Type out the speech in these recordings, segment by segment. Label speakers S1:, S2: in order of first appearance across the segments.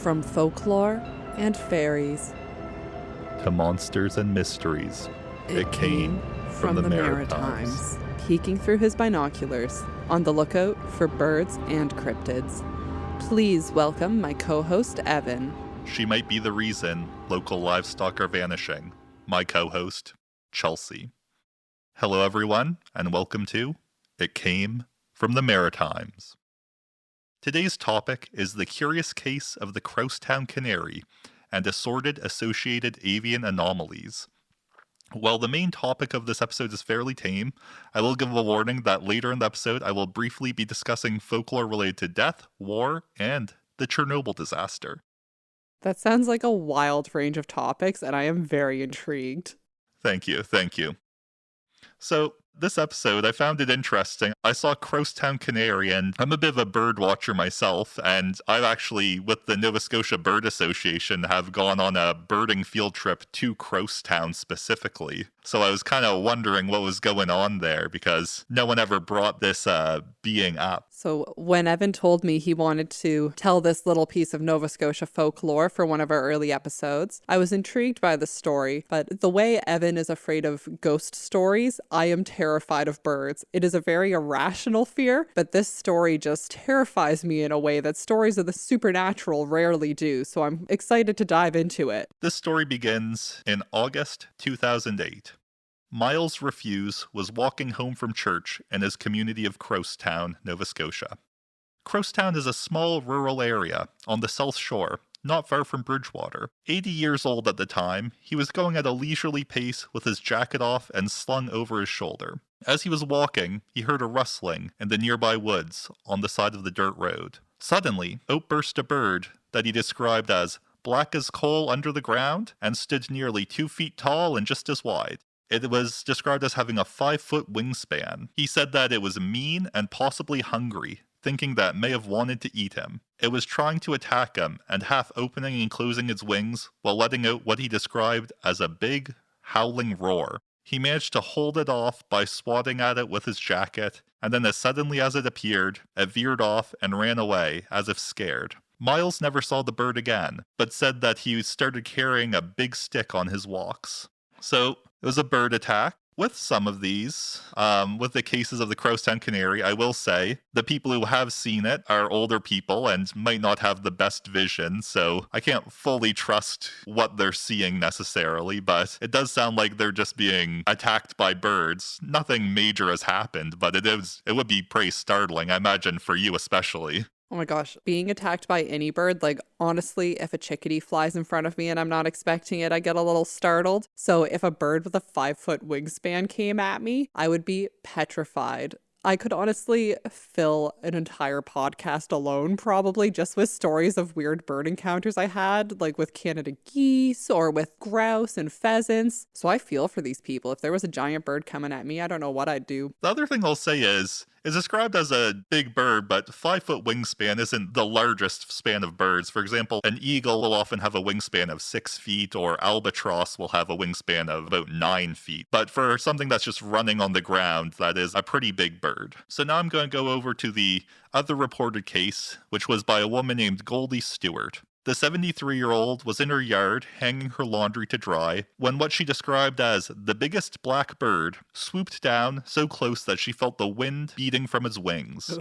S1: From folklore and fairies
S2: to monsters and mysteries,
S1: it came from the Maritimes. Peeking through his binoculars, on the lookout for birds and cryptids. Please welcome my co-host, Evan.
S2: She might be the reason local livestock are vanishing. My co-host, Chelsea. Hello everyone, and welcome to It Came From The Maritimes. Today's topic is the curious case of the Crousetown Canary and assorted associated avian anomalies. While the main topic of this episode is fairly tame, I will give a warning that later in the episode I will briefly be discussing folklore related to death, war, and the Chernobyl disaster.
S1: That sounds like a wild range of topics, and I am very intrigued.
S2: Thank you. So, this episode, I found it interesting. I saw Crousetown Canary, and I'm a bit of a bird watcher myself, and I've actually, with the Nova Scotia Bird Association, have gone on a birding field trip to Crousetown specifically. So I was kind of wondering what was going on there, because no one ever brought this being up.
S1: So when Evan told me he wanted to tell this little piece of Nova Scotia folklore for one of our early episodes, I was intrigued by the story, but the way Evan is afraid of ghost stories, I am terrified of birds. It is a very irrational fear, but this story just terrifies me in a way that stories of the supernatural rarely do, so I'm excited to dive into it.
S2: This story begins in August 2008. Miles Refuse was walking home from church in his community of Crousetown, Nova Scotia. Crousetown is a small rural area on the South Shore, not far from Bridgewater. 80 years old at the time, he was going at a leisurely pace with his jacket off and slung over his shoulder. As he was walking, he heard a rustling in the nearby woods on the side of the dirt road. Suddenly, out burst a bird that he described as black as coal under the ground and stood nearly 2 feet tall and just as wide. It was described as having a 5-foot wingspan. He said that it was mean and possibly hungry, thinking that it may have wanted to eat him. It was trying to attack him and half opening and closing its wings while letting out what he described as a big, howling roar. He managed to hold it off by swatting at it with his jacket, and then as suddenly as it appeared, it veered off and ran away as if scared. Miles never saw the bird again, but said that he started carrying a big stick on his walks. So, it was a bird attack. With some of these, with the cases of the Crousetown Canary, I will say the people who have seen it are older people and might not have the best vision, so I can't fully trust what they're seeing necessarily, but it does sound like they're just being attacked by birds. Nothing major has happened, but it would be pretty startling, I imagine, for you especially.
S1: Oh my gosh, being attacked by any bird, like honestly, if a chickadee flies in front of me and I'm not expecting it, I get a little startled. So if a bird with a 5-foot wingspan came at me, I would be petrified. I could honestly fill an entire podcast alone, probably just with stories of weird bird encounters I had, like with Canada geese or with grouse and pheasants. So I feel for these people. If there was a giant bird coming at me, I don't know what I'd do.
S2: The other thing I'll say is, it's described as a big bird, but 5-foot wingspan isn't the largest span of birds. For example, an eagle will often have a wingspan of 6 feet, or albatross will have a wingspan of about 9 feet. But for something that's just running on the ground, that is a pretty big bird. So now I'm going to go over to the other reported case, which was by a woman named Goldie Stewart. The 73-year-old was in her yard hanging her laundry to dry when what she described as the biggest black bird swooped down so close that she felt the wind beating from its wings.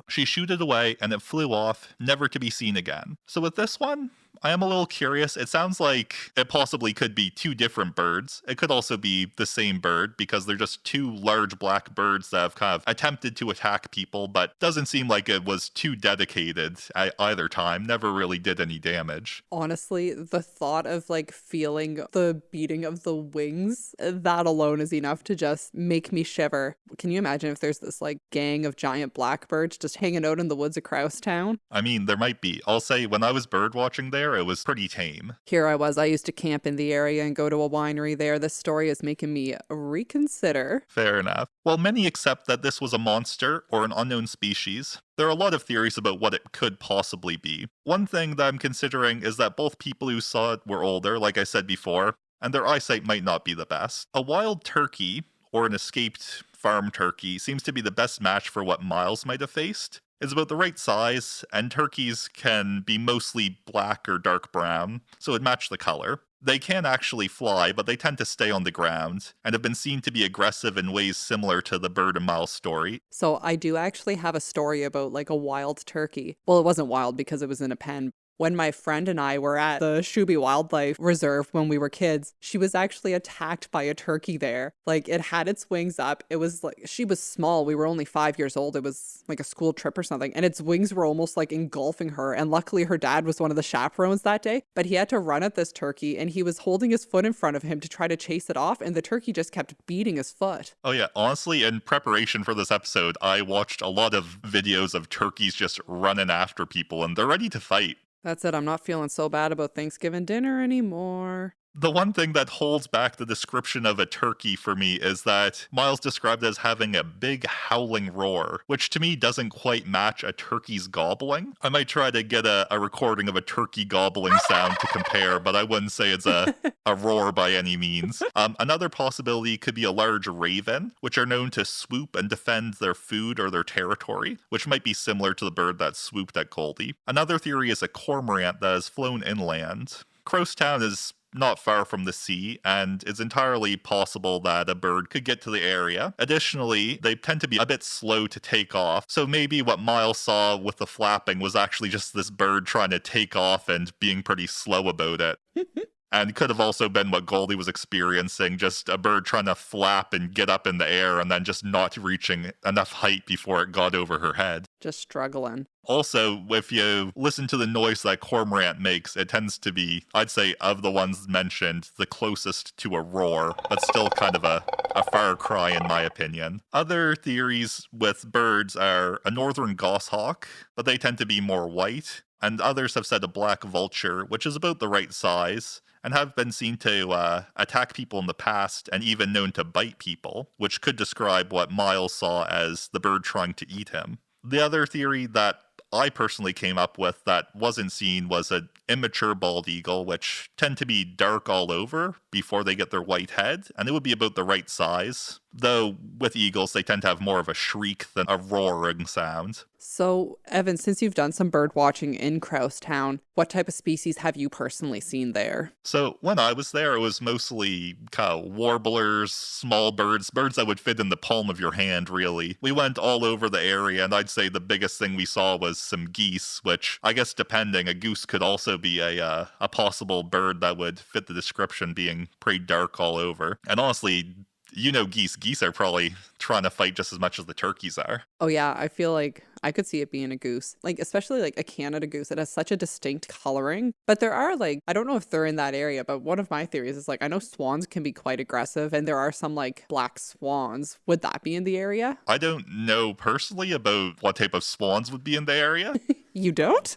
S2: She shooed it away and it flew off, never to be seen again. So with this one, I am a little curious. It sounds like it possibly could be 2 different birds. It could also be the same bird because they're just 2 large black birds that have kind of attempted to attack people, but doesn't seem like it was too dedicated at either time. Never really did any damage.
S1: Honestly, the thought of like feeling the beating of the wings, that alone is enough to just make me shiver. Can you imagine if there's this like gang of giant blackbirds just hanging out in the woods of Crousetown?
S2: I mean, there might be. I'll say when I was bird watching there, it was pretty tame.
S1: Here I was. I used to camp in the area and go to a winery there. This story is making me reconsider.
S2: Fair enough. While many accept that this was a monster or an unknown species, there are a lot of theories about what it could possibly be. One thing that I'm considering is that both people who saw it were older, like I said before, and their eyesight might not be the best. A wild turkey, or an escaped farm turkey, seems to be the best match for what Miles might have faced. is about the right size, and turkeys can be mostly black or dark brown, so it match the color. They can actually fly, but they tend to stay on the ground, and have been seen to be aggressive in ways similar to the bird in Miles' story.
S1: So I do actually have a story about like a wild turkey. Well, it wasn't wild because it was in a pen. When my friend and I were at the Shuby Wildlife Reserve when we were kids, she was actually attacked by a turkey there. Like it had its wings up. It was like, she was small. We were only 5 years old. It was like a school trip or something. And its wings were almost like engulfing her. And luckily her dad was one of the chaperones that day. But he had to run at this turkey and he was holding his foot in front of him to try to chase it off. And the turkey just kept beating his foot.
S2: Oh yeah, honestly, in preparation for this episode, I watched a lot of videos of turkeys just running after people, and they're ready to fight.
S1: That's it. I'm not feeling so bad about Thanksgiving dinner anymore.
S2: The one thing that holds back the description of a turkey for me is that Miles described it as having a big howling roar, which to me doesn't quite match a turkey's gobbling. I might try to get a recording of a turkey gobbling sound to compare, but I wouldn't say it's a roar by any means. Another possibility could be a large raven, which are known to swoop and defend their food or their territory, which might be similar to the bird that swooped at Goldie. Another theory is a cormorant that has flown inland. Crousetown is not far from the sea, and it's entirely possible that a bird could get to the area. Additionally, they tend to be a bit slow to take off, so maybe what Miles saw with the flapping was actually just this bird trying to take off and being pretty slow about it. And could have also been what Goldie was experiencing, just a bird trying to flap and get up in the air and then just not reaching enough height before it got over her head.
S1: Just struggling.
S2: Also, if you listen to the noise that cormorant makes, it tends to be, I'd say, of the ones mentioned, the closest to a roar, but still kind of a far cry in my opinion. Other theories with birds are a northern goshawk, but they tend to be more white, and others have said a black vulture, which is about the right size, and have been seen to attack people in the past and even known to bite people, which could describe what Miles saw as the bird trying to eat him. The other theory that I personally came up with that wasn't seen was an immature bald eagle, which tend to be dark all over before they get their white head, and it would be about the right size. Though with eagles, they tend to have more of a shriek than a roaring sound.
S1: So, Evan, since you've done some bird watching in Crousetown, what type of species have you personally seen there?
S2: So when I was there, it was mostly kind of warblers, small birds, birds that would fit in the palm of your hand, really. We went all over the area, and I'd say the biggest thing we saw was some geese, which I guess depending, a goose could also be a possible bird that would fit the description, being pretty dark all over. And honestly, you know geese. Geese are probably trying to fight just as much as the turkeys are.
S1: Oh yeah, I feel like I could see it being a goose. Like, especially like a Canada goose. It has such a distinct coloring. But there are like, I don't know if they're in that area, but one of my theories is like, I know swans can be quite aggressive and there are some like black swans. Would that be in the area?
S2: I don't know personally about what type of swans would be in the area.
S1: You don't?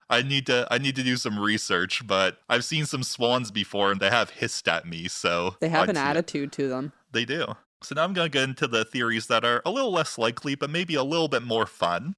S2: I need to do some research, but I've seen some swans before and they have hissed at me, so
S1: They have an attitude to them.
S2: They do. So now I'm going to get into the theories that are a little less likely, but maybe a little bit more fun.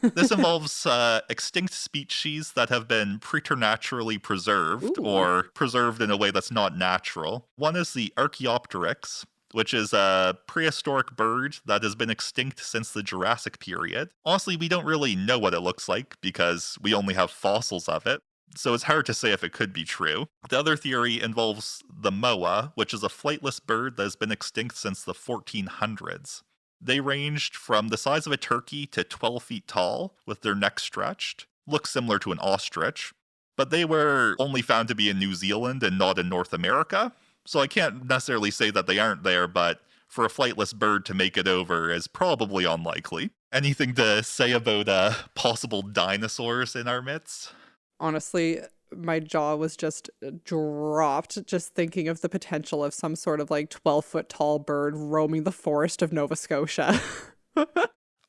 S2: This involves extinct species that have been preternaturally preserved, or preserved in a way that's not natural. One is the Archaeopteryx, which is a prehistoric bird that has been extinct since the Jurassic period. Honestly, we don't really know what it looks like because we only have fossils of it, so it's hard to say if it could be true. The other theory involves the moa, which is a flightless bird that has been extinct since the 1400s. They ranged from the size of a turkey to 12 feet tall, with their necks stretched. Look similar to an ostrich, but they were only found to be in New Zealand and not in North America. So I can't necessarily say that they aren't there, but for a flightless bird to make it over is probably unlikely. Anything to say about possible dinosaurs in our midst?
S1: Honestly, my jaw was just dropped just thinking of the potential of some sort of like 12-foot tall bird roaming the forest of Nova Scotia.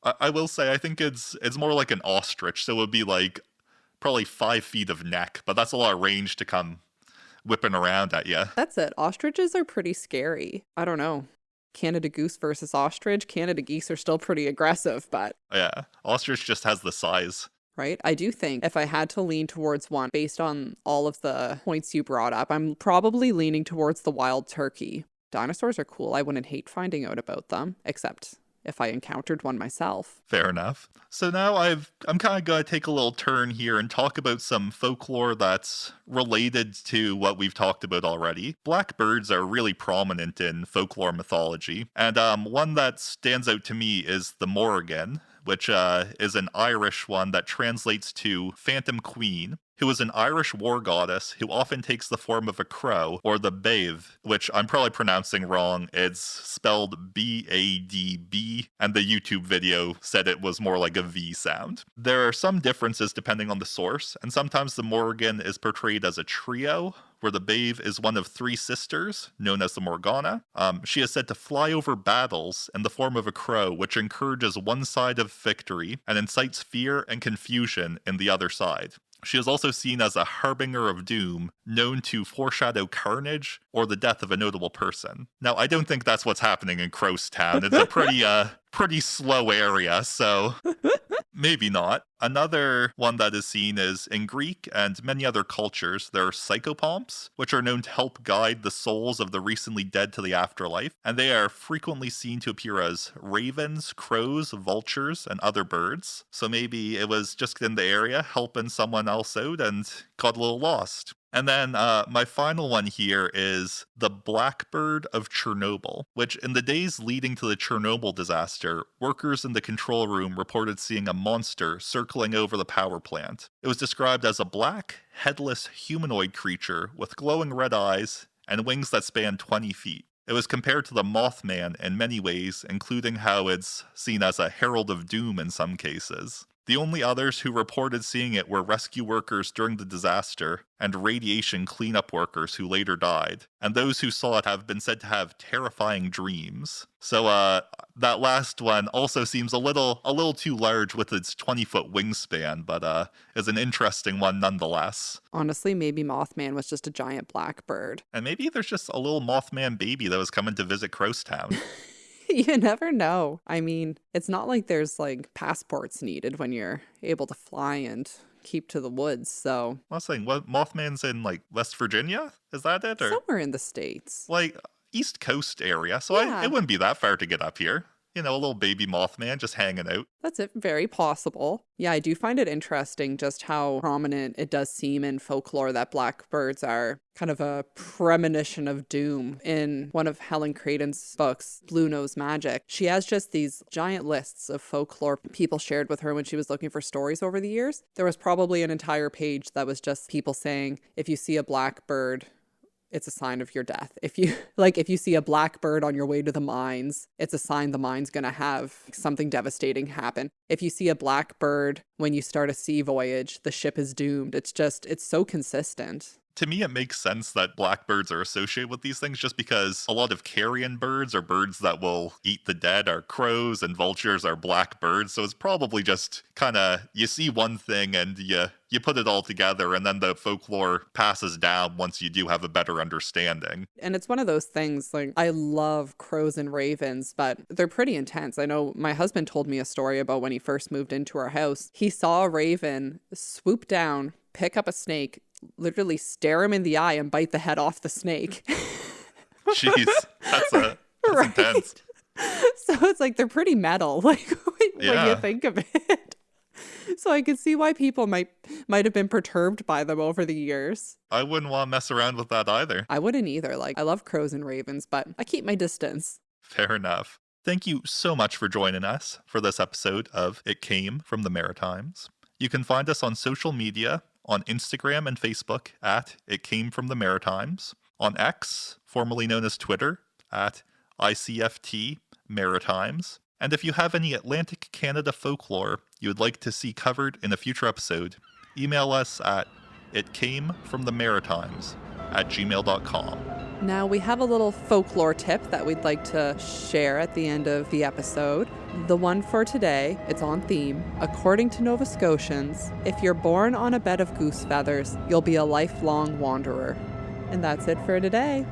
S2: I will say, I think it's more like an ostrich, so it would be like probably 5 feet of neck, but that's a lot of range to come whipping around at you.
S1: That's it. Ostriches are pretty scary. I don't know. Canada goose versus ostrich. Canada geese are still pretty aggressive, but...
S2: Yeah, ostrich just has the size.
S1: Right? I do think if I had to lean towards one based on all of the points you brought up, I'm probably leaning towards the wild turkey. Dinosaurs are cool. I wouldn't hate finding out about them, except if I encountered one myself.
S2: Fair enough. So now I'm kind of going to take a little turn here and talk about some folklore that's related to what we've talked about already. Blackbirds are really prominent in folklore mythology, and one that stands out to me is the Morrigan, which is an Irish one that translates to Phantom Queen, who is an Irish war goddess who often takes the form of a crow, or the Bave, which I'm probably pronouncing wrong. It's spelled B-A-D-B, and the YouTube video said it was more like a V sound. There are some differences depending on the source, and sometimes the Morrigan is portrayed as a trio, where the Bave is one of 3 sisters, known as the Morgana. She is said to fly over battles in the form of a crow, which encourages one side of victory and incites fear and confusion in the other side. She is also seen as a harbinger of doom, known to foreshadow carnage or the death of a notable person. Now, I don't think that's what's happening in Crousetown. It's a pretty slow area, so maybe not. Another one that is seen is in Greek and many other cultures, there are psychopomps, which are known to help guide the souls of the recently dead to the afterlife, and they are frequently seen to appear as ravens, crows, vultures, and other birds. So maybe it was just in the area helping someone else out and got a little lost. And then my final one here is the Blackbird of Chernobyl, which in the days leading to the Chernobyl disaster, workers in the control room reported seeing a monster circling over the power plant. It was described as a black, headless humanoid creature with glowing red eyes and wings that span 20 feet. It was compared to the Mothman in many ways, including how it's seen as a herald of doom in some cases. The only others who reported seeing it were rescue workers during the disaster and radiation cleanup workers who later died, and those who saw it have been said to have terrifying dreams. So that last one also seems a little too large with its 20-foot wingspan, but is an interesting one nonetheless.
S1: Honestly, maybe Mothman was just a giant blackbird.
S2: And maybe there's just a little Mothman baby that was coming to visit Crousetown.
S1: You never know. I mean, it's not like there's like passports needed when you're able to fly and keep to the woods, so.
S2: I was saying, what, Mothman's in like West Virginia? Is that it? Or
S1: somewhere in the States.
S2: Like East Coast area, so
S1: Yeah.
S2: it wouldn't be that far to get up here. You know, a little baby Mothman just hanging out.
S1: That's it. Very possible. Yeah, I do find it interesting just how prominent it does seem in folklore that blackbirds are kind of a premonition of doom. In one of Helen Creighton's books, Blue Nose Magic, she has just these giant lists of folklore people shared with her when she was looking for stories over the years. There was probably an entire page that was just people saying, if you see a blackbird, it's a sign of your death. If you see a blackbird on your way to the mines, it's a sign the mine's going to have something devastating happen. If you see a blackbird when you start a sea voyage, the ship is doomed. It's so consistent.
S2: To me, it makes sense that blackbirds are associated with these things just because a lot of carrion birds or birds that will eat the dead are crows and vultures are blackbirds. So it's probably just kind of, you see one thing and you put it all together and then the folklore passes down once you do have a better understanding.
S1: And it's one of those things, like, I love crows and ravens, but they're pretty intense. I know my husband told me a story about when he first moved into our house. He saw a raven swoop down, pick up a snake, literally stare him in the eye and bite the head off the snake.
S2: Jeez, that's
S1: right.
S2: Intense.
S1: So it's like they're pretty metal, like when you think of it. So I can see why people might have been perturbed by them over the years.
S2: I wouldn't want to mess around with that either.
S1: I wouldn't either. Like, I love crows and ravens, but I keep my distance.
S2: Fair enough. Thank you so much for joining us for this episode of It Came From The Maritimes. You can find us on social media on Instagram and Facebook at It Came From The Maritimes, on X, formerly known as Twitter, at ICFT Maritimes. And if you have any Atlantic Canada folklore you would like to see covered in a future episode, email us at itcameFromTheMaritimes@gmail.com.
S1: Now we have a little folklore tip that we'd like to share at the end of the episode. The one for today, it's on theme. According to Nova Scotians, if you're born on a bed of goose feathers, you'll be a lifelong wanderer. And that's it for today.